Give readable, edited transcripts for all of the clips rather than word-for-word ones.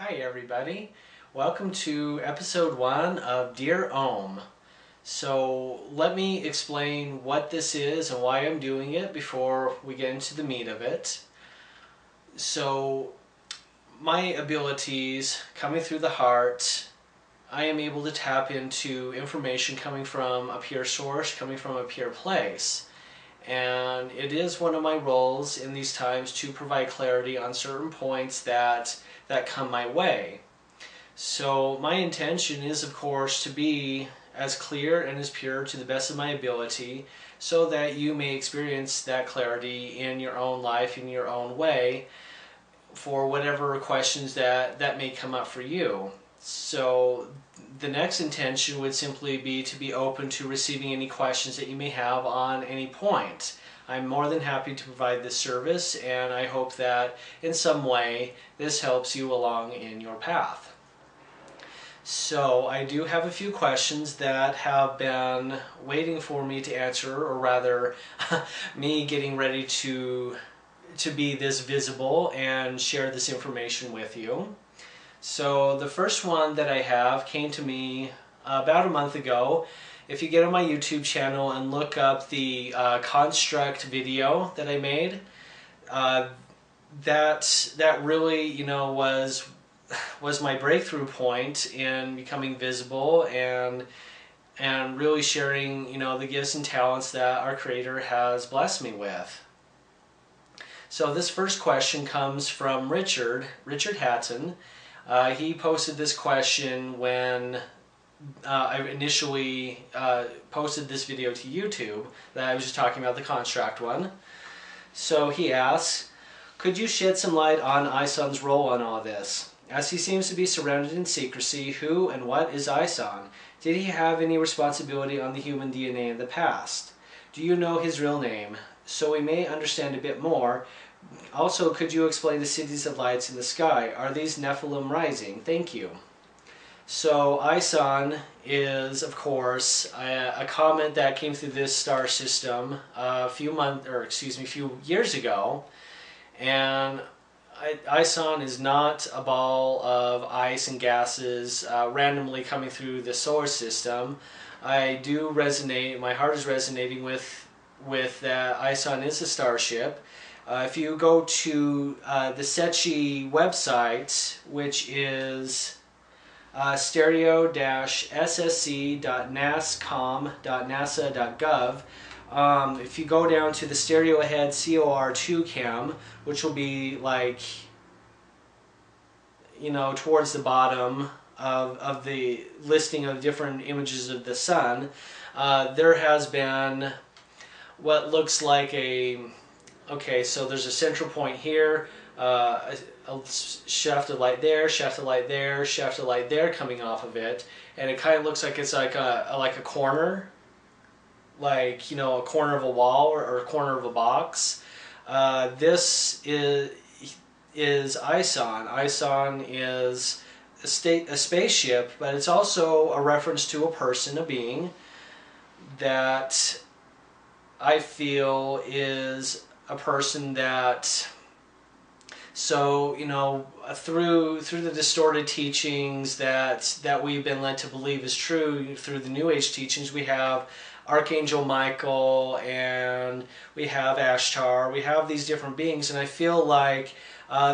Hi everybody, welcome to episode 1 of Dear Om. So let me explain what this is and why I'm doing it before we get into the meat of it. So my abilities coming through the heart, I am able to tap into information coming from a pure source, coming from a pure place. And it is one of my roles in these times to provide clarity on certain points that come my way. So my intention is, of course, to be as clear and as pure to the best of my ability so that you may experience that clarity in your own life, in your own way, for whatever questions that may come up for you. So the next intention would simply be to be open to receiving any questions that you may have on any point. I'm more than happy to provide this service, and I hope that in some way this helps you along in your path. So I do have a few questions that have been waiting for me to answer, or rather me getting ready to be this visible and share this information with you. So the first one that I have came to me about a month ago. If you get on my YouTube channel and look up the construct video that I made, that really, was my breakthrough point in becoming visible and really sharing, the gifts and talents that our Creator has blessed me with. So this first question comes from Richard Hatton. He posted this question when I initially posted this video to YouTube that I was just talking about, the construct one. So he asks, could you shed some light on ISON's role on all this? As he seems to be surrounded in secrecy, who and what is ISON? Did he have any responsibility on the human DNA in the past? Do you know his real name? So we may understand a bit more. Also, could you explain the cities of lights in the sky? Are these Nepheleim rising? Thank you. So ISON is, of course, a comet that came through this star system a few years ago, and ISON is not a ball of ice and gases randomly coming through the solar system. I do resonate. My heart is resonating with that ISON is a starship. If you go to the SETI website, which is stereo-ssc.nascom.nasa.gov, if you go down to the stereo ahead COR2 cam, which will be like, towards the bottom of the listing of different images of the sun, there has been what looks like okay, so there's a central point here, a shaft of light there, shaft of light there, shaft of light there coming off of it, and it kind of looks like it's like a corner, like, a corner of a wall or a corner of a box. This is ISON. ISON is a spaceship, but it's also a reference to a person, a being, that I feel is a person that, so, through the distorted teachings that we've been led to believe is true, through the New Age teachings, we have Archangel Michael and we have Ashtar, we have these different beings, and I feel like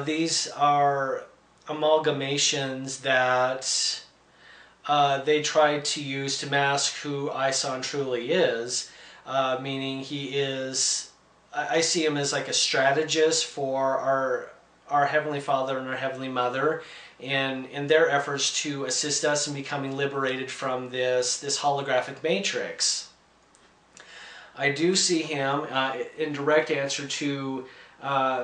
these are amalgamations that they tried to use to mask who ISON truly is, meaning he is, I see him as like a strategist for our Heavenly Father and our Heavenly Mother in their efforts to assist us in becoming liberated from this holographic matrix. I do see him in direct answer to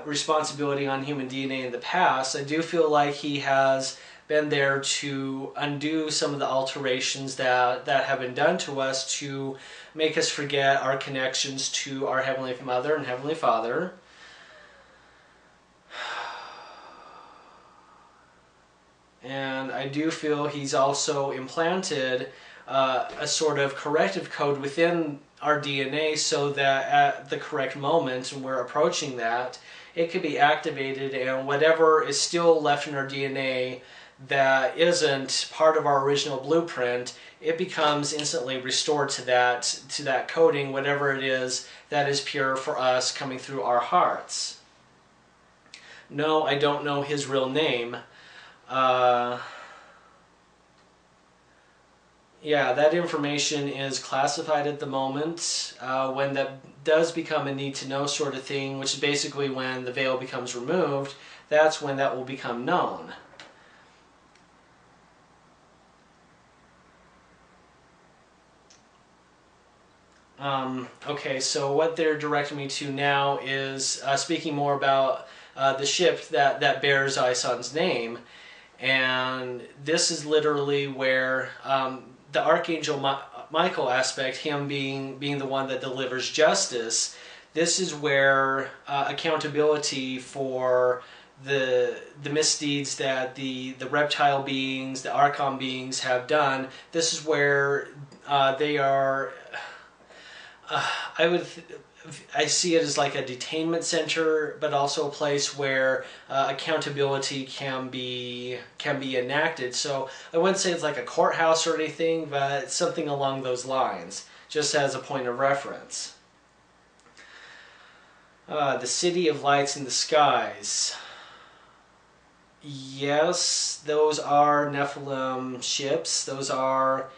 responsibility on human DNA in the past. I do feel like he has been there to undo some of the alterations that have been done to us to make us forget our connections to our Heavenly Mother and Heavenly Father. And I do feel he's also implanted a sort of corrective code within our DNA, so that at the correct moment, and we're approaching that, it could be activated, and whatever is still left in our DNA that isn't part of our original blueprint, it becomes instantly restored to that coding, whatever it is that is pure for us coming through our hearts. No, I don't know his real name. Yeah, that information is classified at the moment. When that does become a need-to-know sort of thing, which is basically when the veil becomes removed, that's when that will become known. Okay, so what they're directing me to now is speaking more about the ship that bears ISON's name. And this is literally where the Archangel Michael aspect, him being the one that delivers justice, this is where accountability for the misdeeds that the reptile beings, the Archon beings have done, this is where they are... I see it as like a detainment center, but also a place where accountability can be enacted. So I wouldn't say it's like a courthouse or anything, but it's something along those lines, just as a point of reference. The City of Lights in the Skies. Yes, those are Nepheleim ships. Those are...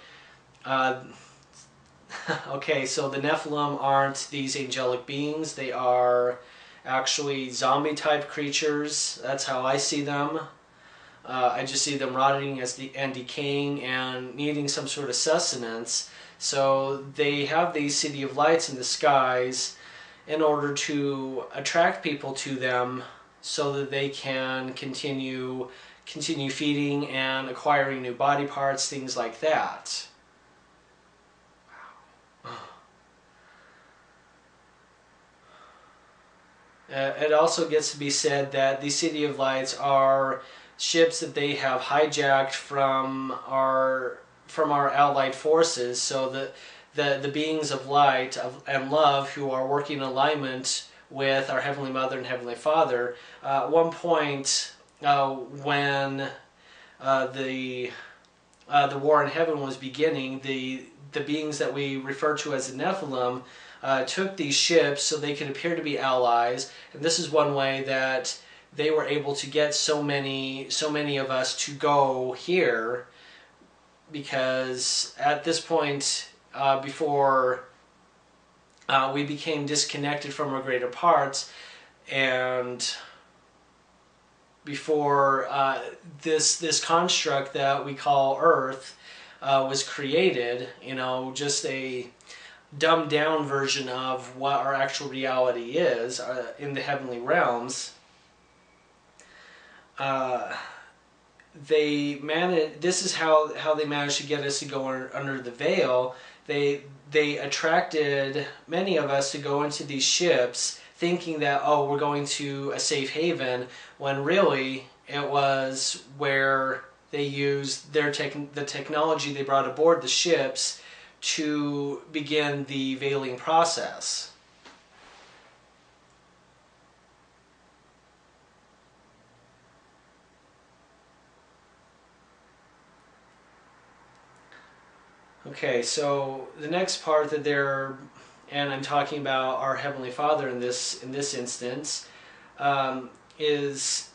Okay, so the Nepheleim aren't these angelic beings. They are actually zombie-type creatures. That's how I see them. I just see them rotting and decaying and needing some sort of sustenance. So they have these City of Lights in the skies in order to attract people to them so that they can continue feeding and acquiring new body parts, things like that. It also gets to be said that the City of Lights are ships that they have hijacked from our allied forces, so the beings of light and love who are working in alignment with our Heavenly Mother and Heavenly Father. At one point, when the war in heaven was beginning, the beings that we refer to as the Nepheleim took these ships so they could appear to be allies, and this is one way that they were able to get so many of us to go here, because at this point, before we became disconnected from our greater parts, and before this construct that we call Earth was created, just a dumbed down version of what our actual reality is in the heavenly realms. This is how they managed to get us to go under the veil. They attracted many of us to go into these ships thinking that, oh, we're going to a safe haven, when really it was where they used the technology they brought aboard the ships to begin the veiling process. Okay, so the next part that they're, and I'm talking about our Heavenly Father in this instance, is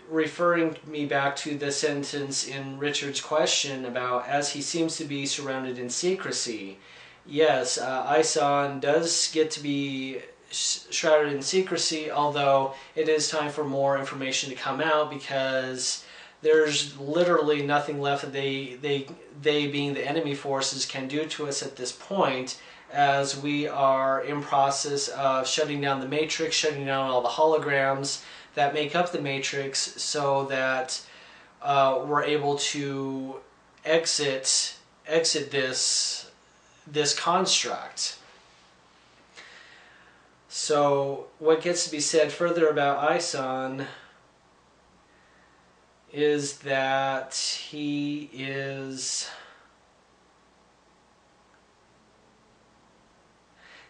referring me back to the sentence in Richard's question about, as he seems to be surrounded in secrecy. Yes, ISON does get to be shrouded in secrecy, although it is time for more information to come out, because there's literally nothing left that they being the enemy forces can do to us at this point, as we are in process of shutting down the Matrix, shutting down all the holograms that make up the Matrix, so that we're able to exit this construct. So what gets to be said further about ISON is that he is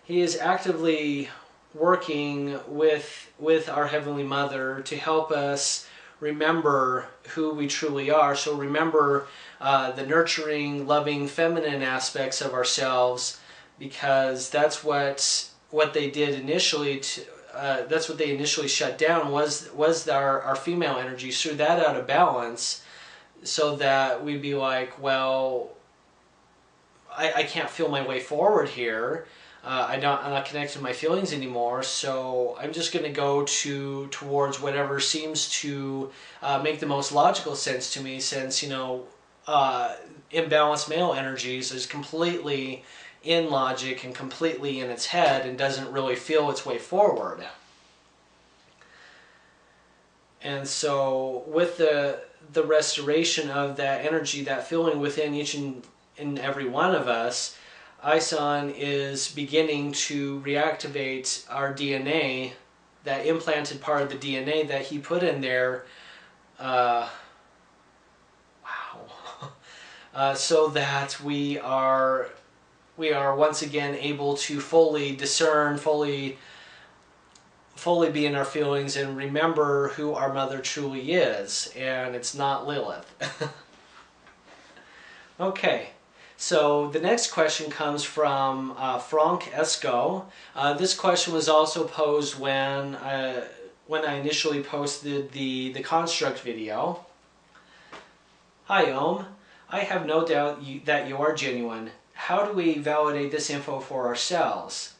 he is actively working with our Heavenly Mother to help us remember who we truly are. So remember the nurturing, loving, feminine aspects of ourselves, because that's what they did initially. That's what they initially shut down, was our female energy. Threw that out of balance, so that we'd be like, well, I can't feel my way forward here. I'm not connected to my feelings anymore, so I'm just going to go towards whatever seems to make the most logical sense to me, since, you know, imbalanced male energies is completely in logic and completely in its head and doesn't really feel its way forward. And so with the restoration of that energy, that feeling within each and every one of us, ISON is beginning to reactivate our DNA, that implanted part of the DNA that he put in there, so that we are once again able to fully discern, fully be in our feelings and remember who our mother truly is, and it's not Lilith. Okay. So the next question comes from Franc Esco. This question was also posed when I initially posted the construct video. Hi Om, I have no doubt that you are genuine. How do we validate this info for ourselves?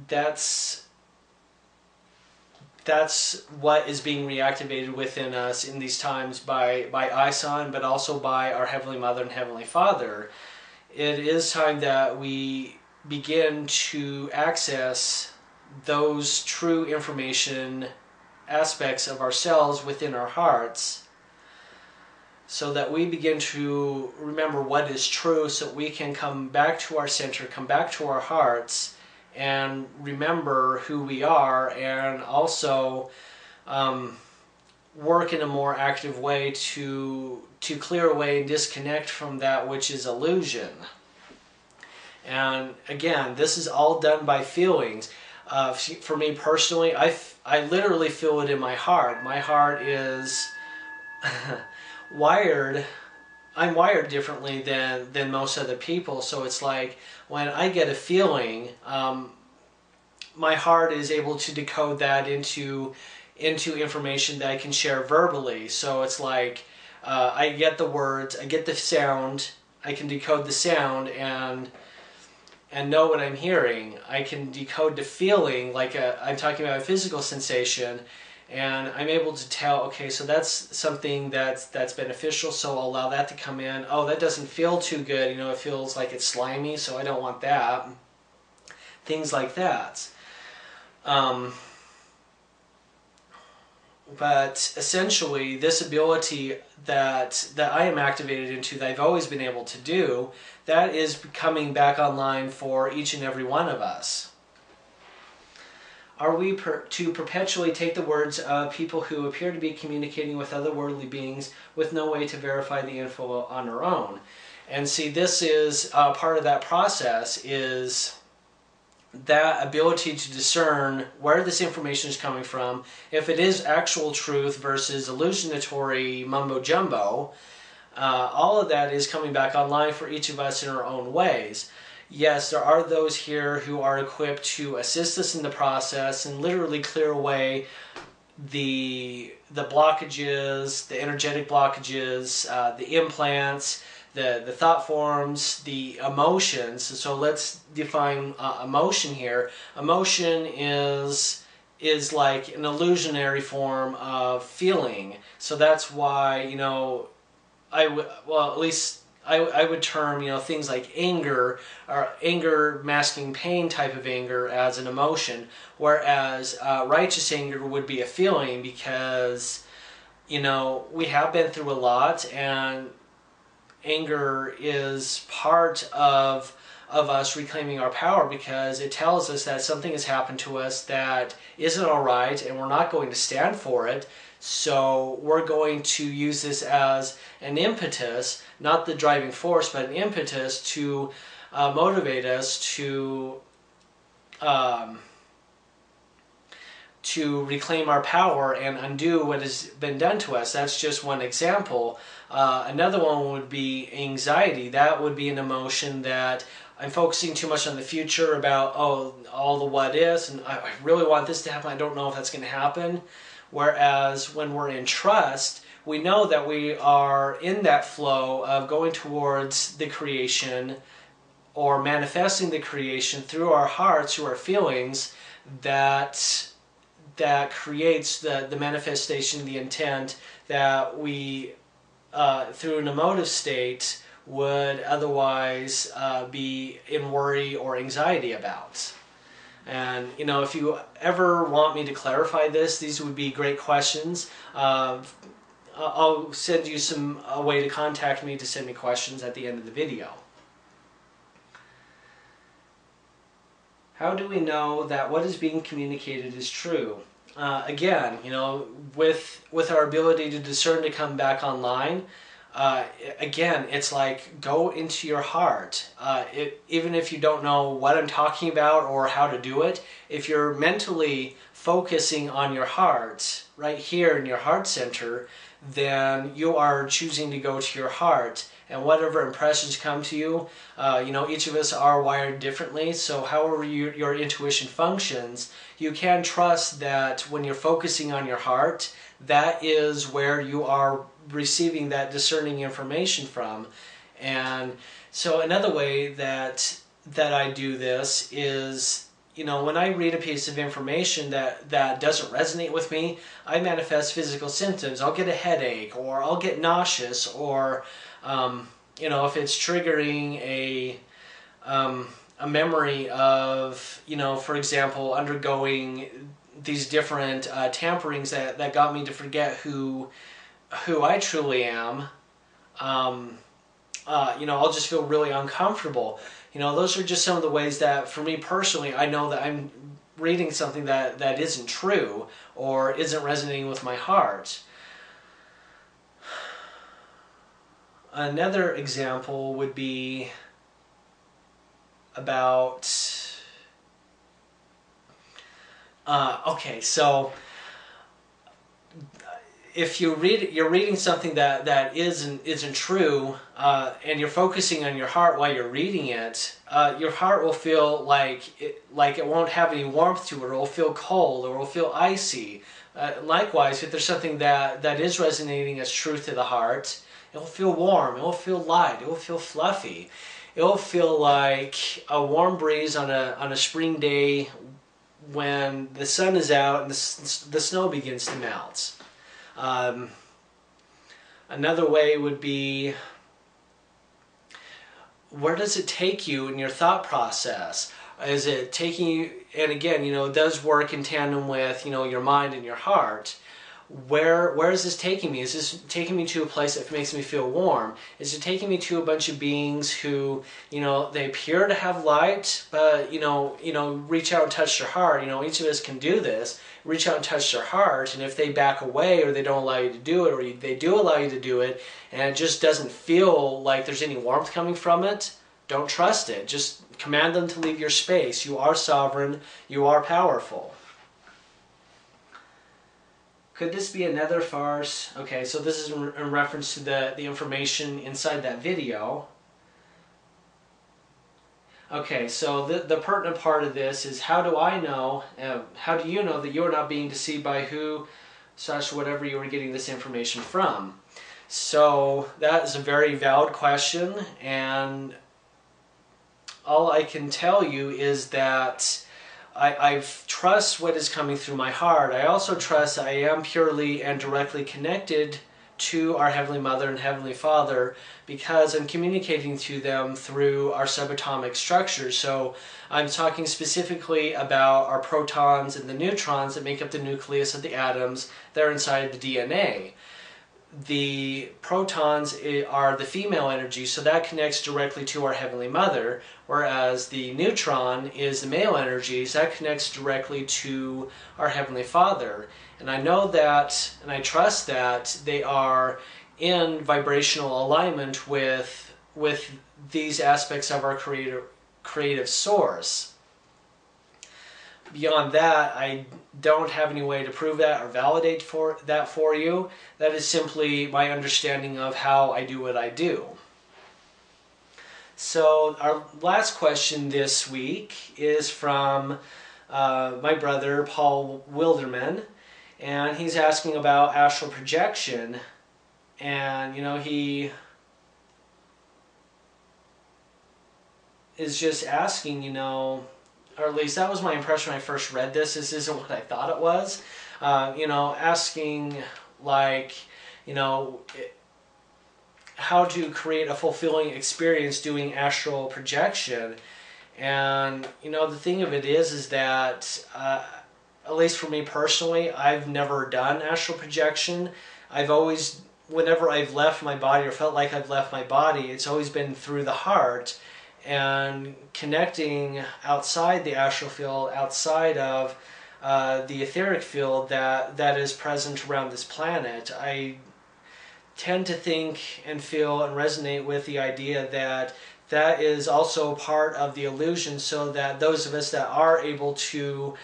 That's what is being reactivated within us in these times by ISON, but also by our Heavenly Mother and Heavenly Father. It is time that we begin to access those true information aspects of ourselves within our hearts, so that we begin to remember what is true, so we can come back to our center, come back to our hearts, and remember who we are, and also work in a more active way to clear away and disconnect from that which is illusion. And again, this is all done by feelings. For me personally, I literally feel it in my heart. My heart is wired. I'm wired differently than most other people, so it's like when I get a feeling, my heart is able to decode that into information that I can share verbally. So it's like I get the words, I get the sound, I can decode the sound and know what I'm hearing. I can decode the feeling, like I'm talking about a physical sensation, and I'm able to tell, okay, so that's something that's beneficial, so I'll allow that to come in. Oh, that doesn't feel too good, you know, it feels like it's slimy, so I don't want that. Things like that. But essentially, this ability that I am activated into, that I've always been able to do, that is coming back online for each and every one of us. Are we to perpetually take the words of people who appear to be communicating with otherworldly beings with no way to verify the info on our own? And see, this is part of that process, is that ability to discern where this information is coming from, if it is actual truth versus illusionatory mumbo-jumbo. All of that is coming back online for each of us in our own ways. Yes, there are those here who are equipped to assist us in the process and literally clear away the blockages, the energetic blockages, the implants, the thought forms, the emotions. So let's define emotion here. Emotion is like an illusionary form of feeling. So that's why, you know, I would term, you know, things like anger, or anger masking pain type of anger, as an emotion, whereas righteous anger would be a feeling, because, you know, we have been through a lot, and anger is part of us reclaiming our power, because it tells us that something has happened to us that isn't all right, and we're not going to stand for it. So we're going to use this as an impetus, not the driving force, but an impetus to motivate us to to reclaim our power and undo what has been done to us. That's just one example. Another one would be anxiety. That would be an emotion that I'm focusing too much on the future about, oh, all the what ifs, and I really want this to happen. I don't know if that's going to happen. Whereas when we're in trust, we know that we are in that flow of going towards the creation or manifesting the creation through our hearts, through our feelings, that creates the manifestation, the intent that we, through an emotive state, would otherwise be in worry or anxiety about. And, you know, if you ever want me to clarify this, these would be great questions. I'll send you a way to contact me to send me questions at the end of the video. How do we know that what is being communicated is true? Again, you know, with our ability to discern to come back online, again, it's like go into your heart. Even if you don't know what I'm talking about or how to do it, if you're mentally focusing on your heart, right here in your heart center, then you are choosing to go to your heart. And whatever impressions come to you, you know, each of us are wired differently, so however your intuition functions, you can trust that when you're focusing on your heart, that is where you are receiving that discerning information from. And so another way that I do this is, you know, when I read a piece of information that doesn't resonate with me, I manifest physical symptoms. I'll get a headache, or I'll get nauseous, or you know, if it's triggering a memory of, you know, for example, undergoing these different tamperings that got me to forget who I truly am, you know, I'll just feel really uncomfortable. You know, those are just some of the ways that, for me personally, I know that I'm reading something that isn't true or isn't resonating with my heart. Another example would be about, okay, so if you're reading something that isn't true, and you're focusing on your heart while you're reading it, your heart will feel like it won't have any warmth to it, or it will feel cold, or it will feel icy. Likewise, if there's something that is resonating as truth to the heart, it will feel warm, it will feel light, it will feel fluffy. It will feel like a warm breeze on a spring day when the sun is out and the snow begins to melt. Another way would be, where does it take you in your thought process? Is it taking you, and again, you know, it does work in tandem with, you know, your mind and your heart. Where is this taking me? Is this taking me to a place that makes me feel warm? Is it taking me to a bunch of beings who, you know, they appear to have light, but, you know, reach out and touch their heart. You know, each of us can do this. Reach out and touch their heart, and if they back away or they don't allow you to do it, or they do allow you to do it, and it just doesn't feel like there's any warmth coming from it, don't trust it. Just command them to leave your space. You are sovereign. You are powerful. Could this be another farce? Okay, so this is in reference to the information inside that video. Okay, so the pertinent part of this is, how do I know, how do you know that you're not being deceived by who, such whatever you were getting this information from? So that is a very valid question, and all I can tell you is that I trust what is coming through my heart. I also trust I am purely and directly connected to our Heavenly Mother and Heavenly Father, because I'm communicating to them through our subatomic structure. So I'm talking specifically about our protons and the neutrons that make up the nucleus of the atoms that are inside the DNA. The protons are the female energy, so that connects directly to our Heavenly Mother, whereas the neutron is the male energy, so that connects directly to our Heavenly Father. And I know that, and I trust that they are in vibrational alignment with these aspects of our creative source. beyond that, I don't have any way to prove that or validate that for you. That is simply my understanding of how I do what I do. So our last question this week is from my brother, Paul Wilderman, and he's asking about astral projection. And, you know, he is just asking, you know, or at least that was my impression when I first read this. This isn't what I thought it was. You know, asking, like, you know, how to create a fulfilling experience doing astral projection. And, you know, the thing of it is that, at least for me personally, I've never done astral projection. I've always, whenever I've left my body or felt like I've left my body, it's always been through the heart. And connecting outside the astral field, outside of the etheric field that is present around this planet, I tend to think and feel and resonate with the idea that that is also part of the illusion, so that those of us that are able to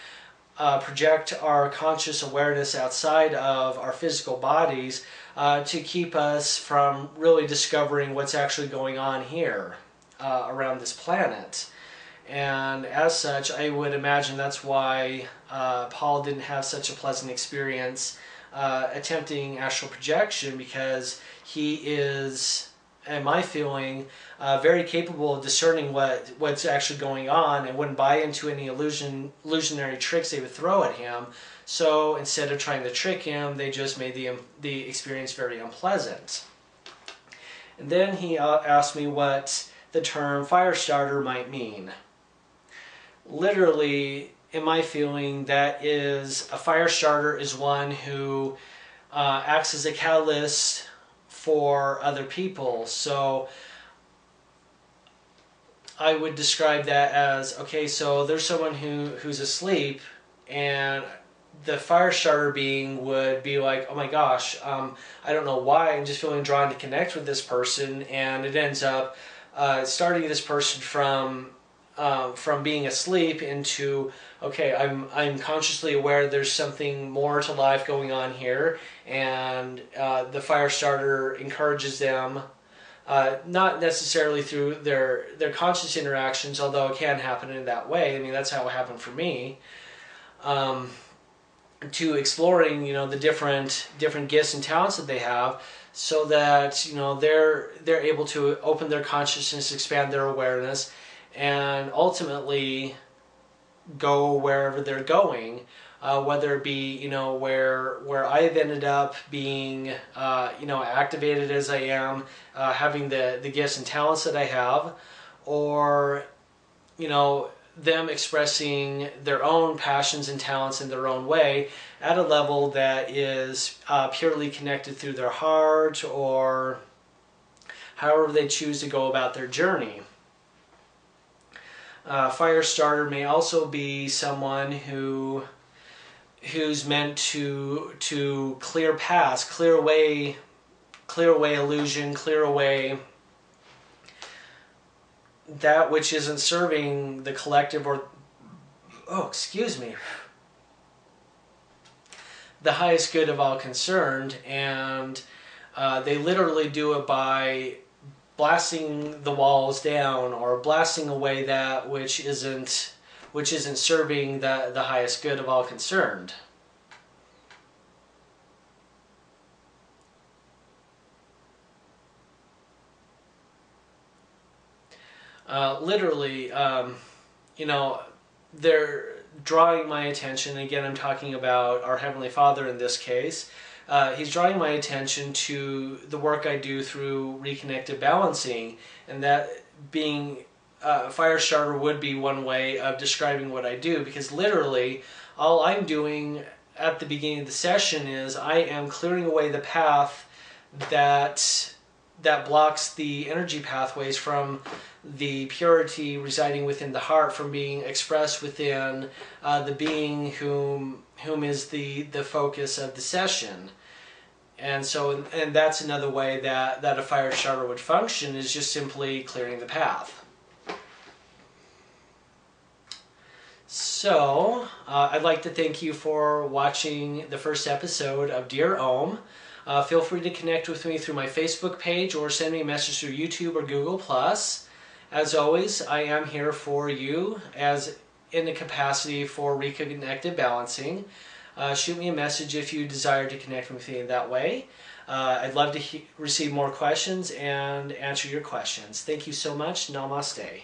project our conscious awareness outside of our physical bodies to keep us from really discovering what's actually going on here. Around this planet. And as such, I would imagine that's why Paul didn't have such a pleasant experience attempting astral projection, because he is, in my feeling, very capable of discerning what's actually going on, and wouldn't buy into any illusionary tricks they would throw at him. So instead of trying to trick him, they just made the experience very unpleasant. And then he asked me what the term fire starter might mean. Literally, in my feeling, that is, a fire starter is one who acts as a catalyst for other people. So I would describe that as, okay, so there's someone who's asleep, and the fire starter being would be like, oh my gosh, I don't know why, I'm just feeling drawn to connect with this person, and it ends up starting this person from being asleep into, okay, I'm consciously aware there's something more to life going on here, and the fire starter encourages them, not necessarily through their conscious interactions, although it can happen in that way. I mean, that's how it happened for me. To exploring, you know, the different gifts and talents that they have, so that, you know, they're able to open their consciousness, expand their awareness, and ultimately go wherever they're going, whether it be, you know, where I've ended up being, you know, activated as I am, having the gifts and talents that I have, or, you know, them expressing their own passions and talents in their own way at a level that is purely connected through their heart, or however they choose to go about their journey. Fire starter may also be someone who's meant to clear paths, clear away illusion, clear away that which isn't serving the collective, or, the highest good of all concerned. And they literally do it by blasting the walls down, or blasting away that which isn't serving the highest good of all concerned. Literally, you know, they're drawing my attention. Again, I'm talking about our Heavenly Father in this case. He's drawing my attention to the work I do through reconnected balancing, and that being fire starter would be one way of describing what I do, because literally all I'm doing at the beginning of the session is I am clearing away the path that blocks the energy pathways from the purity residing within the heart from being expressed within the being whom is the focus of the session. And so, and that's another way that a fire starter would function, is just simply clearing the path. So, I'd like to thank you for watching the first episode of Dear Om. Feel free to connect with me through my Facebook page or send me a message through YouTube or Google+. As always, I am here for you as in the capacity for reconnected balancing. Shoot me a message if you desire to connect with me that way. I'd love to receive more questions and answer your questions. Thank you so much. Namaste.